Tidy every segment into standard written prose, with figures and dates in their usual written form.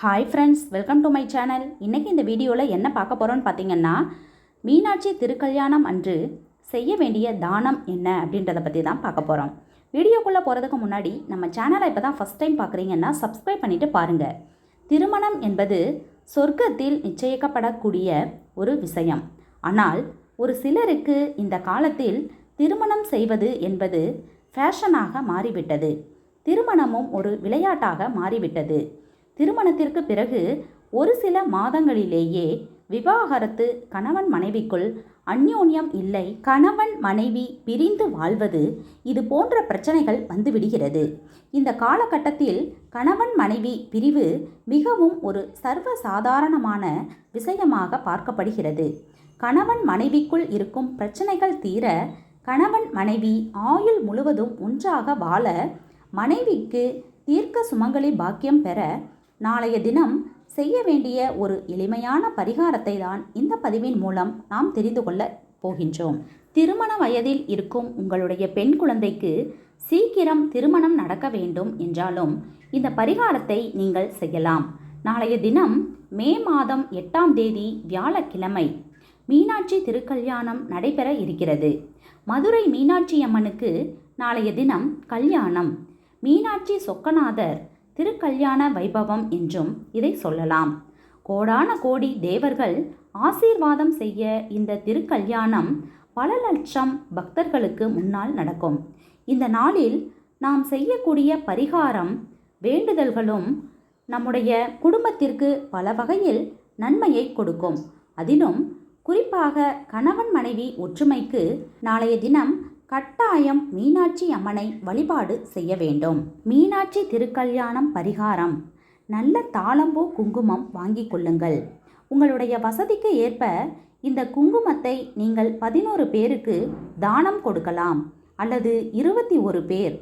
Hi friends, welcome to my channel. இன்றைக்கி இந்த வீடியோவில் என்ன பார்க்க போகிறோன்னு பார்த்தீங்கன்னா, மீனாட்சி திருக்கல்யாணம் அன்று செய்ய வேண்டிய தானம் என்ன அப்படின்றத பற்றி தான் பார்க்க போகிறோம். வீடியோக்குள்ளே போகிறதுக்கு முன்னாடி நம்ம சேனலை இப்போ தான் ஃபஸ்ட் டைம் பார்க்குறீங்கன்னா சப்ஸ்கிரைப் பண்ணிவிட்டு பாருங்கள். திருமணம் என்பது சொர்க்கத்தில் நிச்சயிக்கப்படக்கூடிய ஒரு விஷயம். ஆனால் ஒரு சிலருக்கு இந்த காலத்தில் திருமணம் செய்வது என்பது ஃபேஷனாக மாறிவிட்டது. திருமணமும் ஒரு விளையாட்டாக மாறிவிட்டது. திருமணத்திற்கு பிறகு ஒரு சில மாதங்களிலேயே விவாகரத்து, கணவன் மனைவிக்குள் அந்யோன்யம் இல்லை, கணவன் மனைவி பிரிந்து வாழ்வது, இது போன்ற பிரச்சனைகள் வந்துவிடுகிறது. இந்த காலகட்டத்தில் கணவன் மனைவி பிரிவு மிகவும் ஒரு சர்வசாதாரணமான விஷயமாக பார்க்கப்படுகிறது. கணவன் மனைவிக்குள் இருக்கும் பிரச்சனைகள் தீர, கணவன் மனைவி ஆயுள் முழுவதும் ஒன்றாக வாழ, மனைவிக்கு தீர்க்க சுமங்கலி பாக்கியம் பெற நாளைய தினம் செய்ய வேண்டிய ஒரு எளிமையான பரிகாரத்தை தான் இந்த பதிவின் மூலம் நாம் தெரிந்து கொள்ள போகின்றோம். திருமண வயதில் இருக்கும் உங்களுடைய பெண் குழந்தைக்கு சீக்கிரம் திருமணம் நடக்க வேண்டும் என்றாலும் இந்த பரிகாரத்தை நீங்கள் செய்யலாம். நாளைய தினம் மே மாதம் 8ஆம் தேதி வியாழக்கிழமை மீனாட்சி திருக்கல்யாணம் நடைபெற இருக்கிறது. மதுரை மீனாட்சி அம்மனுக்கு நாளைய தினம் கல்யாணம். மீனாட்சி சொக்கநாதர் திருக்கல்யாண வைபவம் என்றும் இதை சொல்லலாம். கோடான கோடி தேவர்கள் ஆசீர்வாதம் செய்ய இந்த திருக்கல்யாணம் பல லட்சம் பக்தர்களுக்கு முன்னால் நடக்கும். இந்த நாளில் நாம் செய்யக்கூடிய பரிகாரம், வேண்டுதல்களும் நம்முடைய குடும்பத்திற்கு பல வகையில் நன்மையை கொடுக்கும். அதிலும் குறிப்பாக கணவன் மனைவி ஒற்றுமைக்கு நாளைய தினம் கட்டாயம் மீனாட்சி அம்மனை வழிபாடு செய்ய வேண்டும். மீனாட்சி திருக்கல்யாணம் பரிகாரம்: நல்ல தாளம்பூ குங்குமம் வாங்கி கொள்ளுங்கள். உங்களுடைய வசதிக்கு ஏற்ப இந்த குங்குமத்தை நீங்கள் 11 பேருக்கு தானம் கொடுக்கலாம், அல்லது 21 பேர்,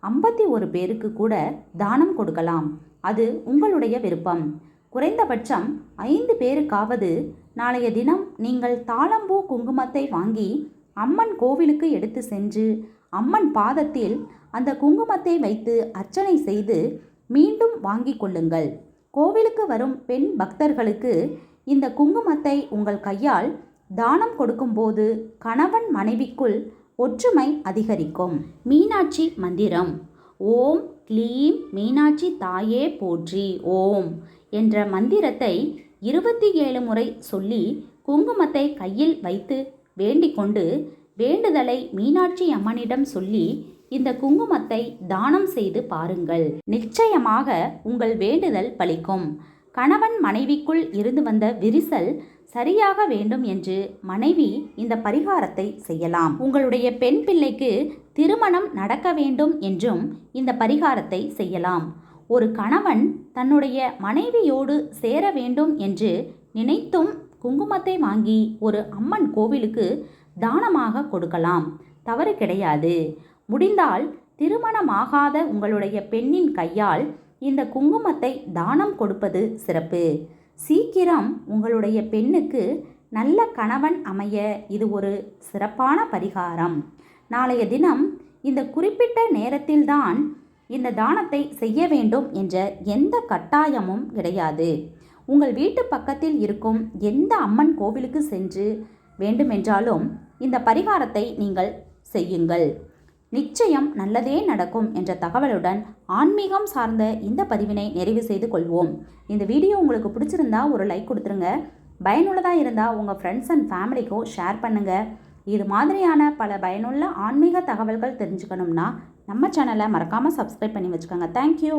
51 பேருக்கு கூட தானம் கொடுக்கலாம். அது உங்களுடைய விருப்பம். குறைந்தபட்சம் 5 பேருக்காவது நாளைய தினம் நீங்கள் தாளம்பூ குங்குமத்தை வாங்கி அம்மன் கோவிலுக்கு எடுத்து சென்று அம்மன் பாதத்தில் அந்த குங்குமத்தை வைத்து அர்ச்சனை செய்து மீண்டும் வாங்கி கொள்ளுங்கள். கோவிலுக்கு வரும் பெண் பக்தர்களுக்கு இந்த குங்குமத்தை உங்கள் கையால் தானம் கொடுக்கும்போது கணவன் மனைவிக்குள் ஒற்றுமை அதிகரிக்கும். மீனாட்சி மந்திரம்: ஓம் க்ளீம் மீனாட்சி தாயே போற்றி ஓம் என்ற மந்திரத்தை 27 முறை சொல்லி குங்குமத்தை கையில் வைத்து வேண்டிக் கொண்டு வேண்டுதலை மீனாட்சி அம்மனிடம் சொல்லி இந்த குங்குமத்தை தானம் செய்து பாருங்கள். நிச்சயமாக உங்கள் வேண்டுதல் பலிக்கும். கணவன் மனைவிக்குள் இருந்து வந்த விரிசல் சரியாக வேண்டும் என்று மனைவி இந்த பரிகாரத்தை செய்யலாம். உங்களுடைய பெண் பிள்ளைக்கு திருமணம் நடக்க வேண்டும் என்றும் இந்த பரிகாரத்தை செய்யலாம். ஒரு கணவன் தன்னுடைய மனைவியோடு சேர வேண்டும் என்று நினைத்தும் குங்குமத்தை வாங்கி ஒரு அம்மன் கோவிலுக்கு தானமாக கொடுக்கலாம். தவறு கிடையாது. முடிந்தால் திருமணமாகாத உங்களுடைய பெண்ணின் கையால் இந்த குங்குமத்தை தானம் கொடுப்பது சிறப்பு. சீக்கிரம் உங்களுடைய பெண்ணுக்கு நல்ல கணவன் அமைய இது ஒரு சிறப்பான பரிகாரம். நாளைய தினம் இந்த குறிப்பிட்ட நேரத்தில்தான் இந்த தானத்தை செய்ய வேண்டும் என்ற எந்த கட்டாயமும் கிடையாது. உங்கள் வீட்டு பக்கத்தில் இருக்கும் எந்த அம்மன் கோவிலுக்கு சென்று வேண்டுமென்றாலும் இந்த பரிகாரத்தை நீங்கள் செய்யுங்கள். நிச்சயம் நல்லதே நடக்கும் என்ற தகவலுடன் ஆன்மீகம் சார்ந்த இந்த பதிவினை நிறைவு செய்து கொள்வோம். இந்த வீடியோ உங்களுக்கு பிடிச்சிருந்தா ஒரு லைக் கொடுத்துருங்க. பயனுள்ளதாக இருந்தால் உங்கள் ஃப்ரெண்ட்ஸ் அண்ட் ஃபேமிலிக்கும் ஷேர் பண்ணுங்கள். இது மாதிரியான பல பயனுள்ள ஆன்மீக தகவல்கள் தெரிஞ்சுக்கணும்னா நம்ம சேனலை மறக்காமல் சப்ஸ்கிரைப் பண்ணி வச்சுக்கோங்க. தேங்க்யூ.